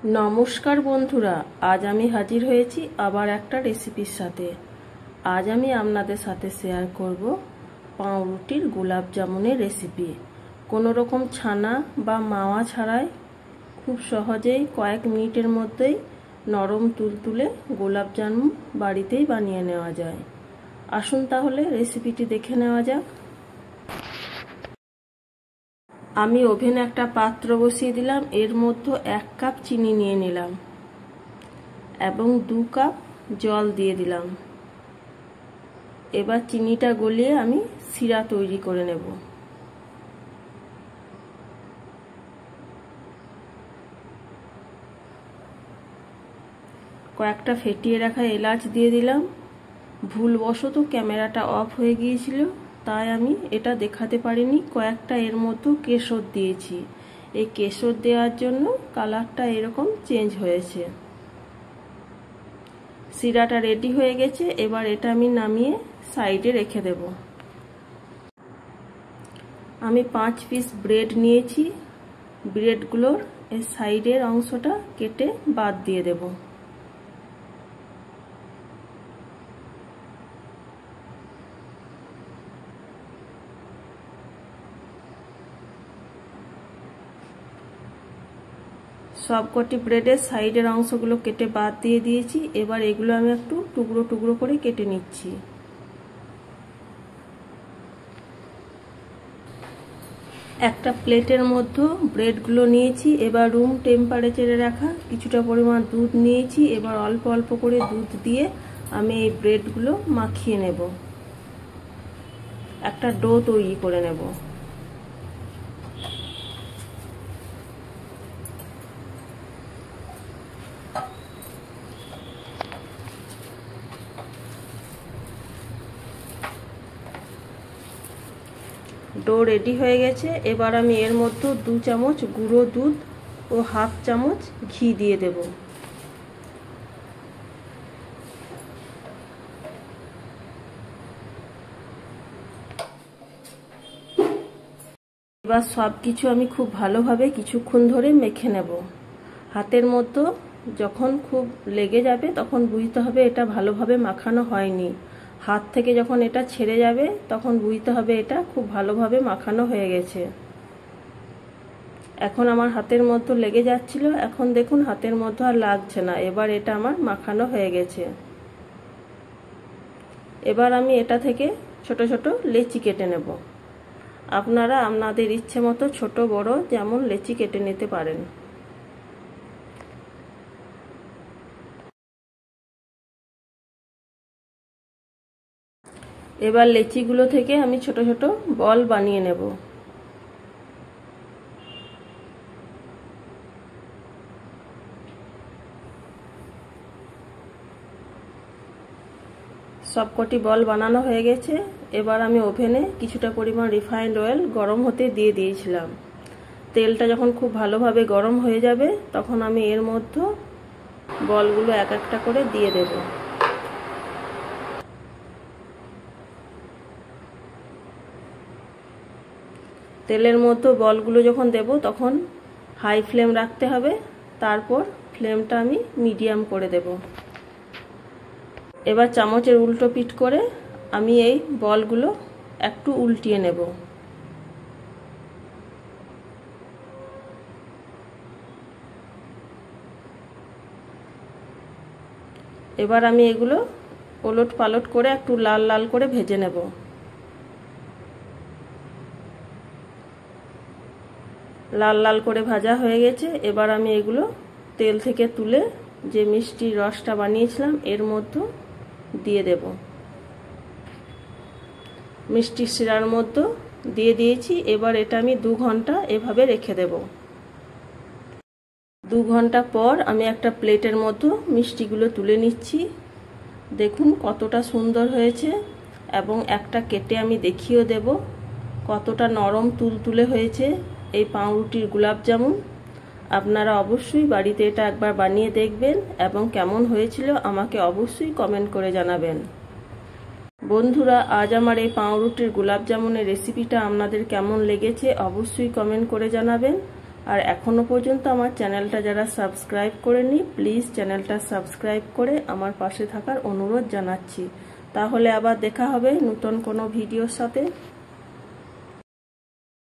नमस्कार बंधुरा आज आमी हाजिर हয়েছি আবার একটা রেসিপির সাথে। आज आमी आपनादेर साथे शेयर करब पाउरुटिर गोलाप जामुनेर रेसिपि। कोनो रकम छाना बा मावा छाड़ाई खूब सहजेई कয়েক मिनिटेर मध्येई नरम तुलतुले गोलाप जामुन बाड़ीतेई बानिये नेওয়া যায়। आसुन ताहले रेसिपिटी देखे नेওয়া যাক। আমি ওভেনে একটা পাত্র বসিয়ে দিলাম, এর মধ্যে 1 কাপ চিনি নিয়ে নিলাম এবং 2 কাপ জল দিয়ে দিলাম। এবার চিনিটা গলিয়ে আমি সিরা তৈরি করে নেব। কয়েকটা ফেটিয়ে রাখা এলাচ দিয়ে দিলাম। ভুলবশত ক্যামেরাটা অফ হয়ে গিয়েছিল, তাই আমি এটা দেখাতে পারিনি। কয়েকটা এর মধ্যে কেশর দিয়েছি। এই কেশর দেওয়ার জন্য কালারটা এরকম চেঞ্জ হয়েছে। সিরাটা রেডি হয়ে গেছে। এবার এটা আমি নামিয়ে সাইডে রেখে দেব। আমি 5 পিস ব্রেড নিয়েছি। ব্রেডগুলোর এই সাইডের অংশটা কেটে বাদ দিয়ে দেব। सबकटी ब्रेडের সাইডের অংশগুলো কেটে বাদ দিয়ে দিয়েছি। এবার এগুলো আমি একটু টুকরো টুকরো করে কেটে নিচ্ছি। একটা প্লেটের মধ্যে ব্রেডগুলো নিয়েছি। এবার রুম টেম্পারেচারে রাখা কিছুটা পরিমাণ দুধ নিয়েছি। এবার অল্প অল্প করে দুধ দিয়ে আমি এই ব্রেডগুলো মাখিয়ে নেব। একটা ডো তৈরি করে নেব। ডো রেডি হয়ে গেছে। এবার আমি এর মধ্যে 2 চামচ গুঁড়ো দুধ ও হাফ চামচ ঘি দিয়ে দেব। এবার সবকিছু আমি খুব ভালোভাবে কিছুক্ষণ ধরে মেখে নেব। হাতের মধ্যে যখন খুব লেগে যাবে তখন বুঝতে হবে এটা ভালোভাবে মাখানো হয়নি। হাত থেকে যখন এটা ছেড়ে যাবে তখন বুঝতে হবে এটা খুব ভালোভাবে মাখানো হয়ে গেছে। এখন আমার হাতের মধ্যে লেগে যাচ্ছিল, এখন দেখুন হাতের মধ্যে আর লাগছে না। এবার এটা আমার মাখানো হয়ে গেছে। এবার আমি এটা থেকে ছোট ছোট লেচি কেটে নেব। আপনারা আপনাদের ইচ্ছে মতো ছোট বড় যেমন লেচি কেটে নিতে পারেন। এবার লেচিগুলো থেকে আমি ছোট ছোট বল বানিয়ে নেব। সবকটি বল বানানো হয়ে গেছে। এবার আমি ওভেনে কিছুটা পরিমাণ রিফাইন্ড অয়েল গরম হতে দিয়ে দিয়েছিলাম। তেলটা যখন খুব ভালোভাবে গরম হয়ে যাবে তখন আমি এর মধ্যে বলগুলো এক একটা করে দিয়ে দেব। তেলের মধ্যে বলগুলো যখন দেব তখন হাই ফ্লেম রাখতে হবে, তারপর ফ্লেমটা আমি মিডিয়াম করে দেব। এবার চামচের উল্টো পিঠ করে আমি এই বলগুলো একটু উল্টিয়ে নেব। এবার আমি এগুলো ওলট পালট করে একটু লাল লাল করে ভেজে নেব। লাল লাল করে ভাজা হয়ে গেছে। এবার আমি এগুলো তেল থেকে তুলে যে মিষ্টির রসটা বানিয়েছিলাম এর মধ্যে দিয়ে দেব। মিষ্টির শিরার মধ্যে দিয়ে দিয়েছি। এবার এটা আমি 2 ঘন্টা এভাবে রেখে দেব। 2 ঘন্টা পর আমি একটা প্লেটের মধ্যে মিষ্টিগুলো তুলে নিচ্ছি। দেখুন কতটা সুন্দর হয়েছে এবং একটা কেটে আমি দেখিয়ে দেব কতটা নরম তুলতুলে হয়েছে এই পাউরুটির গোলাপ জামুন। আপনারা অবশ্যই বাড়িতে এটা একবার বানিয়ে দেখবেন এবং কেমন হয়েছিল আমাকে অবশ্যই কমেন্ট করে জানাবেন। বন্ধুরা আজ আমার এই পাউরুটির গোলাপ জামুনের রেসিপিটা আপনাদের কেমন লেগেছে অবশ্যই কমেন্ট করে জানাবেন। আর এখনো পর্যন্ত আমার চ্যানেলটা যারা সাবস্ক্রাইব করেনি, প্লিজ চ্যানেলটা সাবস্ক্রাইব করে আমার পাশে থাকার অনুরোধ জানাচ্ছি। তাহলে আবার দেখা হবে নতুন কোনো ভিডিওর সাথে।